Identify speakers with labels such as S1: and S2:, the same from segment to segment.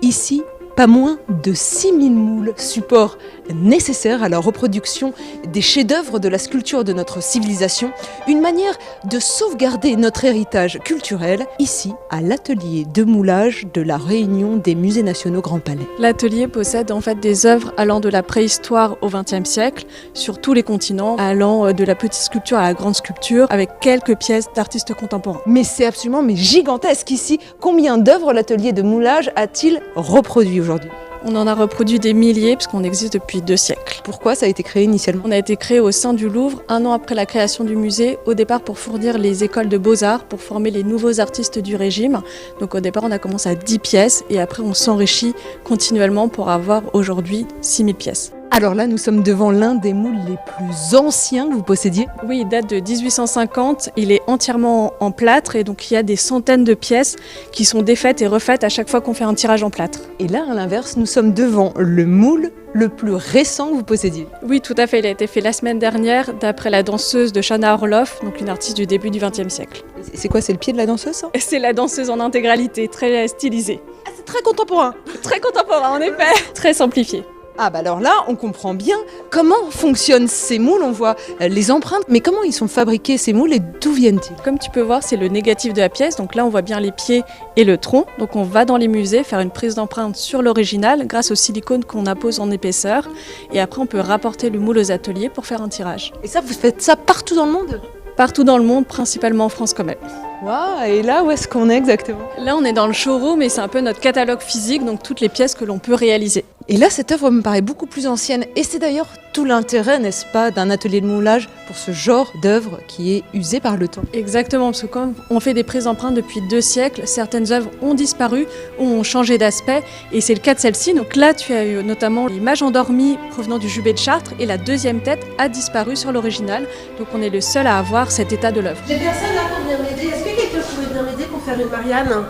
S1: Ici, pas moins de 6000 moules, support nécessaire à la reproduction des chefs-d'œuvre de la sculpture de notre civilisation, une manière de sauvegarder notre héritage culturel ici à l'atelier de moulage de la Réunion des Musées Nationaux Grand Palais.
S2: L'atelier possède en fait des œuvres allant de la préhistoire au XXe siècle sur tous les continents, allant de la petite sculpture à la grande sculpture avec quelques pièces d'artistes contemporains.
S1: Mais c'est absolument gigantesque ici. Combien d'œuvres l'atelier de moulage a-t-il reproduit aujourd'hui ?
S2: On en a reproduit des milliers puisqu'on existe depuis 2 siècles.
S1: Pourquoi ça a été créé initialement ?
S2: On a été créé au sein du Louvre 1 an après la création du musée, au départ pour fournir les écoles de beaux-arts, pour former les nouveaux artistes du régime. Donc au départ on a commencé à 10 pièces et après on s'enrichit continuellement pour avoir aujourd'hui 6000 pièces.
S1: Alors là, nous sommes devant l'un des moules les plus anciens que vous possédiez.
S2: Oui, il date de 1850, il est entièrement en plâtre et donc il y a des centaines de pièces qui sont défaites et refaites à chaque fois qu'on fait un tirage en plâtre.
S1: Et là, à l'inverse, nous sommes devant le moule le plus récent que vous possédiez.
S2: Oui, tout à fait, il a été fait la semaine dernière d'après la danseuse de Chana Orloff, donc une artiste du début du XXe siècle.
S1: C'est quoi, c'est le pied de la danseuse ça ?
S2: C'est la danseuse en intégralité, très stylisée.
S1: Ah, c'est très contemporain.
S2: Très contemporain en effet, très simplifié.
S1: Ah bah alors là, on comprend bien comment fonctionnent ces moules, on voit les empreintes, mais comment ils sont fabriqués ces moules et d'où viennent-ils ?
S2: Comme tu peux voir, c'est le négatif de la pièce, donc là on voit bien les pieds et le tronc. Donc on va dans les musées faire une prise d'empreinte sur l'original grâce au silicone qu'on appose en épaisseur et après on peut rapporter le moule aux ateliers pour faire un tirage.
S1: Et ça, vous faites ça partout dans le monde ?
S2: Partout dans le monde, principalement en France quand même.
S1: Waouh, et là, où est-ce qu'on est exactement ?
S2: Là on est dans le showroom et c'est un peu notre catalogue physique, donc toutes les pièces que l'on peut réaliser.
S1: Et là, cette œuvre me paraît beaucoup plus ancienne. Et c'est d'ailleurs tout l'intérêt, n'est-ce pas, d'un atelier de moulage pour ce genre d'œuvre qui est usé par le temps.
S2: Exactement, parce que comme on fait des prises d'empreintes depuis 2 siècles, certaines œuvres ont disparu ou ont changé d'aspect. Et c'est le cas de celle-ci. Donc là, tu as eu notamment l'image endormie provenant du Jubé de Chartres et la deuxième tête a disparu sur l'original. Donc on est le seul à avoir cet état de l'œuvre.
S3: J'ai personne là pour venir m'aider. Est-ce que quelqu'un pourrait venir m'aider pour faire une Marianne ?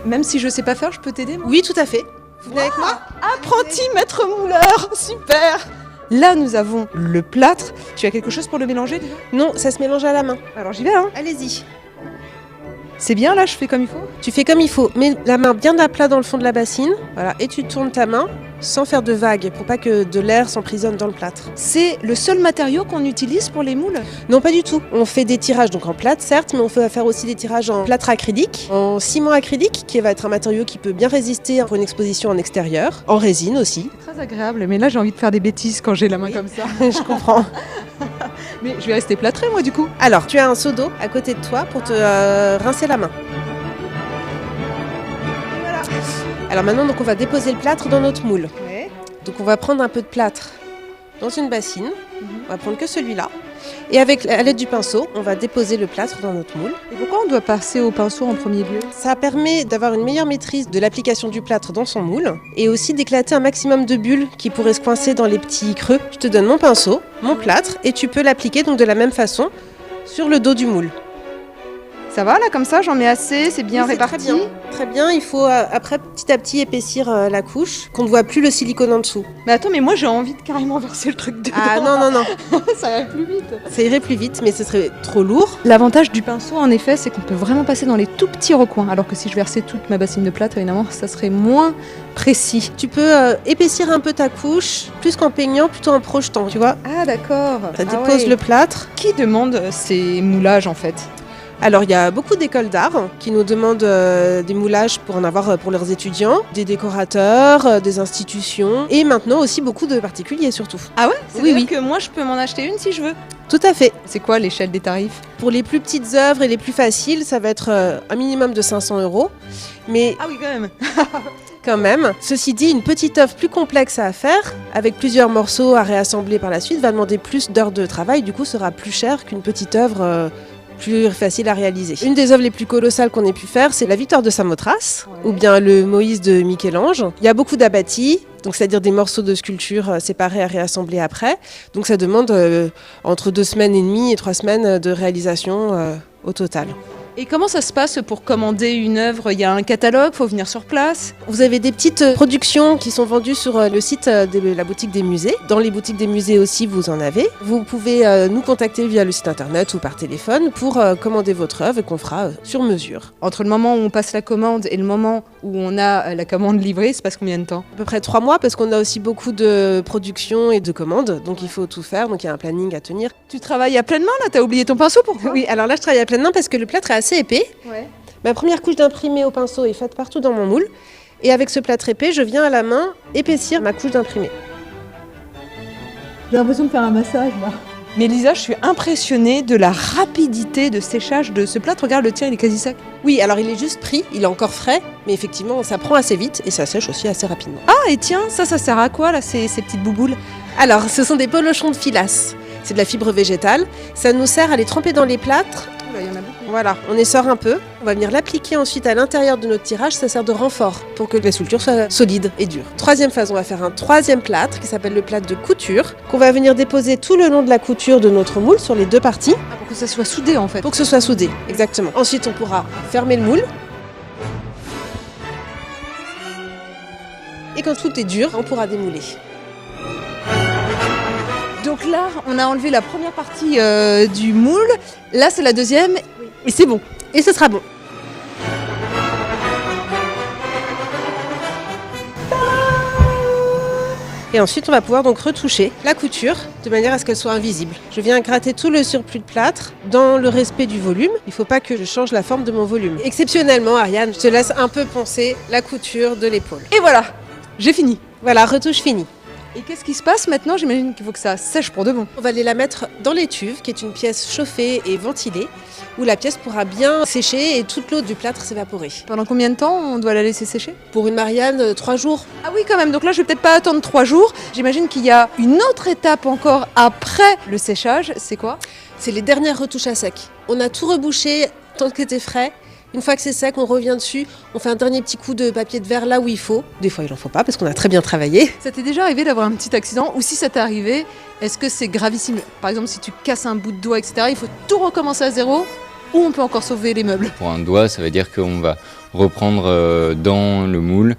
S1: Même si je sais pas faire, je peux t'aider, moi ?
S3: Oui, tout à fait. Vous venez avec moi ?
S1: Apprenti maître mouleur, super. Là, nous avons le plâtre. Tu as quelque chose pour le mélanger déjà ?
S3: Non, ça se mélange à la main.
S1: Alors j'y vais, hein.
S3: Allez-y.
S1: C'est bien, là, je fais comme il faut ?
S3: Tu fais comme il faut. Mets la main bien à plat dans le fond de la bassine. Voilà. Et tu tournes ta main sans faire de vagues pour pas que de l'air s'emprisonne dans le plâtre.
S1: C'est le seul matériau qu'on utilise pour les moules ?
S3: Non, pas du tout. On fait des tirages donc en plâtre, certes, mais on peut faire aussi des tirages en plâtre acrylique, en ciment acrylique, qui va être un matériau qui peut bien résister pour une exposition en extérieur, en résine aussi.
S1: C'est très agréable, mais là, j'ai envie de faire des bêtises quand j'ai la main comme ça.
S3: Je comprends.
S1: Mais je vais rester plâtrée, moi, du coup.
S3: Alors, tu as un seau d'eau à côté de toi pour te rincer la main.
S1: Voilà.
S3: Alors maintenant, donc, on va déposer le plâtre dans notre moule.
S1: Ouais.
S3: Donc on va prendre un peu de plâtre dans une bassine. On va prendre que celui-là. Et avec à l'aide du pinceau, on va déposer le plâtre dans notre moule.
S1: Et pourquoi on doit passer au pinceau en premier lieu ?
S3: Ça permet d'avoir une meilleure maîtrise de l'application du plâtre dans son moule et aussi d'éclater un maximum de bulles qui pourraient se coincer dans les petits creux. Je te donne mon pinceau, mon plâtre et tu peux l'appliquer donc de la même façon sur le dos du moule.
S1: Ça va, là, comme ça, j'en mets assez, c'est bien
S3: Oui, c'est
S1: réparti.
S3: Très bien, il faut après petit à petit épaissir la couche, qu'on ne voit plus le silicone en dessous.
S1: Mais attends, mais moi, j'ai envie de carrément verser le truc dedans.
S3: Ah non,
S1: Ça va plus vite.
S3: ça irait plus vite, mais ce serait trop lourd.
S1: L'avantage du pinceau, en effet, c'est qu'on peut vraiment passer dans les tout petits recoins, alors que si je versais toute ma bassine de plâtre, évidemment, ça serait moins précis.
S3: Tu peux épaissir un peu ta couche, plus qu'en peignant, plutôt en projetant, tu vois.
S1: Ah, d'accord.
S3: Ça dépose le plâtre.
S1: Qui demande ces moulages, en fait ?
S3: Alors il y a beaucoup d'écoles d'art qui nous demandent des moulages pour en avoir pour leurs étudiants, des décorateurs, des institutions et maintenant aussi beaucoup de particuliers surtout.
S1: Ah ouais ?
S3: Oui.
S1: Que moi, je peux m'en acheter une si je veux.
S3: Tout à fait.
S1: C'est quoi l'échelle des tarifs ?
S3: Pour les plus petites œuvres et les plus faciles, ça va être un minimum de 500 €. Mais
S1: Ah oui,
S3: quand même, ceci dit, une petite œuvre plus complexe à faire, avec plusieurs morceaux à réassembler par la suite, va demander plus d'heures de travail, du coup sera plus cher qu'une petite œuvre plus facile à réaliser. Une des œuvres les plus colossales qu'on ait pu faire, c'est la Victoire de Samothrace, ou bien le Moïse de Michel-Ange. Il y a beaucoup d'abattis, donc c'est-à-dire des morceaux de sculpture séparés à réassembler après. Donc ça demande entre 2 semaines et demie et 3 semaines de réalisation au total.
S1: Et comment ça se passe pour commander une œuvre? Il y a un catalogue, faut venir sur place?
S3: Vous avez des petites productions qui sont vendues sur le site de la boutique des musées. Dans les boutiques des musées aussi, vous en avez. Vous pouvez nous contacter via le site internet ou par téléphone pour commander votre œuvre et qu'on fera sur mesure.
S1: Entre le moment où on passe la commande et le moment où on a la commande livrée, ça passe combien de temps?
S3: À peu près 3 mois parce qu'on a aussi beaucoup de productions et de commandes. Donc il faut tout faire, donc il y a un planning à tenir.
S1: Tu travailles à pleine main là? T'as oublié ton pinceau, pourquoi?
S3: Oui, alors là je travaille à pleine main parce que le plâtre est assez épais.
S1: Ouais.
S3: Ma première couche d'imprimé au pinceau est faite partout dans mon moule. Et avec ce plâtre épais, je viens à la main épaissir ma couche d'imprimé.
S4: J'ai l'impression de faire un massage là.
S1: Mais Lisa, je suis impressionnée de la rapidité de séchage de ce plâtre. Regarde, le tien, il est quasi sec.
S3: Oui, alors il est juste pris, il est encore frais, mais effectivement ça prend assez vite et ça sèche aussi assez rapidement.
S1: Ah, et tiens, ça sert à quoi là, ces petites bouboules?
S3: Alors, ce sont des polochons de filasse. C'est de la fibre végétale. Ça nous sert à les tremper dans les plâtres.
S1: Oula, il y en a beaucoup.
S3: Voilà, on essore un peu. On va venir l'appliquer ensuite à l'intérieur de notre tirage. Ça sert de renfort pour que la sculpture soit solide et dure. Troisième phase, on va faire un troisième plâtre qui s'appelle le plâtre de couture, qu'on va venir déposer tout le long de la couture de notre moule sur les 2 parties.
S1: Ah, pour que ça soit soudé en fait.
S3: Pour que ce soit soudé, exactement. Ensuite, on pourra fermer le moule. Et quand tout est dur, on pourra démouler.
S1: Donc là, on a enlevé la première partie du moule. Là, c'est la deuxième. Et c'est bon.
S3: Et ce sera bon. Et ensuite, on va pouvoir donc retoucher la couture de manière à ce qu'elle soit invisible. Je viens gratter tout le surplus de plâtre dans le respect du volume. Il ne faut pas que je change la forme de mon volume. Exceptionnellement, Ariane, je te laisse un peu poncer la couture de l'épaule.
S1: Et voilà, j'ai fini.
S3: Voilà, retouche finie.
S1: Et qu'est-ce qui se passe maintenant? J'imagine qu'il faut que ça sèche pour de bon.
S3: On va aller la mettre dans l'étuve, qui est une pièce chauffée et ventilée, où la pièce pourra bien sécher et toute l'eau du plâtre s'évaporer.
S1: Pendant combien de temps on doit la laisser sécher?
S3: Pour une Marianne, 3 jours.
S1: Ah oui, quand même. Donc là, je vais peut-être pas attendre 3 jours. J'imagine qu'il y a une autre étape encore après le séchage. C'est quoi?
S3: C'est les dernières retouches à sec. On a tout rebouché tant que c'était frais. Une fois que c'est sec, on revient dessus, on fait un dernier petit coup de papier de verre là où il faut. Des fois, il n'en faut pas parce qu'on a très bien travaillé.
S1: Ça t'est déjà arrivé d'avoir un petit accident? Ou si ça t'est arrivé, est-ce que c'est gravissime? Par exemple, si tu casses un bout de doigt, etc., il faut tout recommencer à zéro? Ou on peut encore sauver les meubles?
S5: Pour un doigt, ça veut dire qu'on va reprendre dans le moule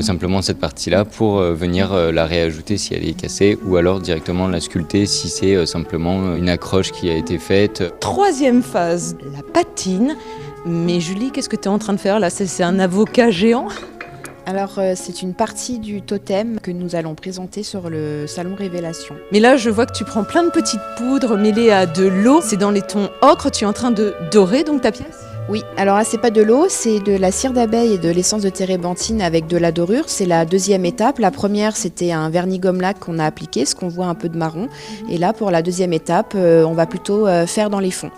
S5: simplement cette partie-là pour venir la réajouter si elle est cassée ou alors directement la sculpter si c'est simplement une accroche qui a été faite.
S1: Troisième phase, la patine. Mais Julie, qu'est-ce que tu es en train de faire là? C'est un avocat géant?
S6: Alors, c'est une partie du totem que nous allons présenter sur le salon Révélation.
S1: Mais là, je vois que tu prends plein de petites poudres mêlées à de l'eau. C'est dans les tons ocre. Tu es en train de dorer donc ta pièce?
S6: Oui, alors là, c'est pas de l'eau, c'est de la cire d'abeille et de l'essence de térébenthine avec de la dorure. C'est la deuxième étape. La première, c'était un vernis gomme laque qu'on a appliqué, ce qu'on voit un peu de marron. Et là, pour la deuxième étape, on va plutôt faire dans les fonds.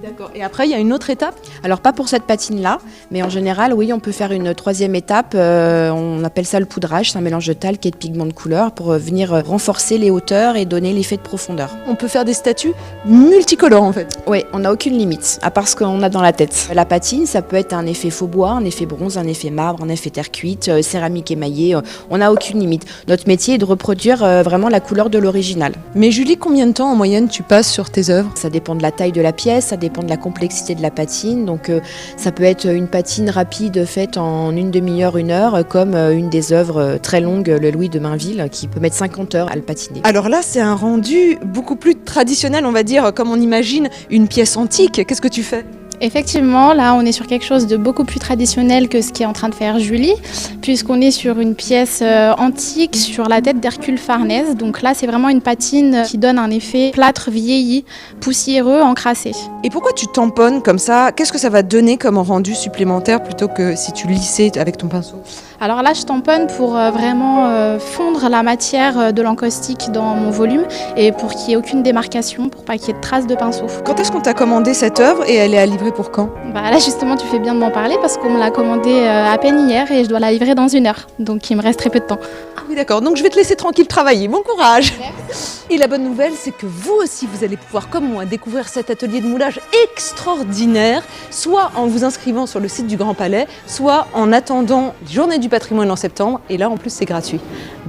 S1: D'accord. Et après, il y a une autre étape?
S6: Alors pas pour cette patine-là, mais en général, oui, on peut faire une troisième étape. On appelle ça le poudrage. C'est un mélange de talc et de pigments de couleur pour venir renforcer les hauteurs et donner l'effet de profondeur.
S1: On peut faire des statues multicolores en fait?
S6: Oui, on n'a aucune limite, à part ce qu'on a dans la tête. La patine, ça peut être un effet faux bois, un effet bronze, un effet marbre, un effet terre cuite, céramique émaillée. On n'a aucune limite. Notre métier est de reproduire vraiment la couleur de l'original.
S1: Mais Julie, combien de temps en moyenne tu passes sur tes œuvres?
S6: Ça dépend de la taille de la pièce, ça dépend de la complexité de la patine. Donc ça peut être une patine rapide faite en une demi-heure, 1 heure, comme une des œuvres très longues, le Louis de Mainville, qui peut mettre 50 heures à le patiner.
S1: Alors là, c'est un rendu beaucoup plus traditionnel, on va dire, comme on imagine une pièce antique. Qu'est-ce que tu fais?
S7: Effectivement, là, on est sur quelque chose de beaucoup plus traditionnel que ce qu'est en train de faire Julie, puisqu'on est sur une pièce antique sur la tête d'Hercule Farnèse. Donc là, c'est vraiment une patine qui donne un effet plâtre vieilli, poussiéreux, encrassé.
S1: Et pourquoi tu tamponnes comme ça? Qu'est-ce que ça va donner comme rendu supplémentaire plutôt que si tu lissais avec ton pinceau?
S7: Alors là, je tamponne pour vraiment fondre la matière de l'encaustique dans mon volume et pour qu'il n'y ait aucune démarcation, pour pas qu'il y ait de traces de pinceau.
S1: Quand est-ce qu'on t'a commandé cette œuvre et elle est à livrer pour quand?
S7: Là, justement, tu fais bien de m'en parler parce qu'on me l'a commandée à peine hier et je dois la livrer dans 1 heure. Donc, il me reste très peu de temps.
S1: Ah oui, d'accord. Donc, je vais te laisser tranquille travailler. Bon courage. Merci. Et la bonne nouvelle, c'est que vous aussi, vous allez pouvoir, comme moi, découvrir cet atelier de moulage extraordinaire, soit en vous inscrivant sur le site du Grand Palais, soit en attendant les Journées du patrimoine en septembre. Et là, en plus, c'est gratuit.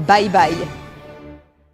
S1: Bye bye.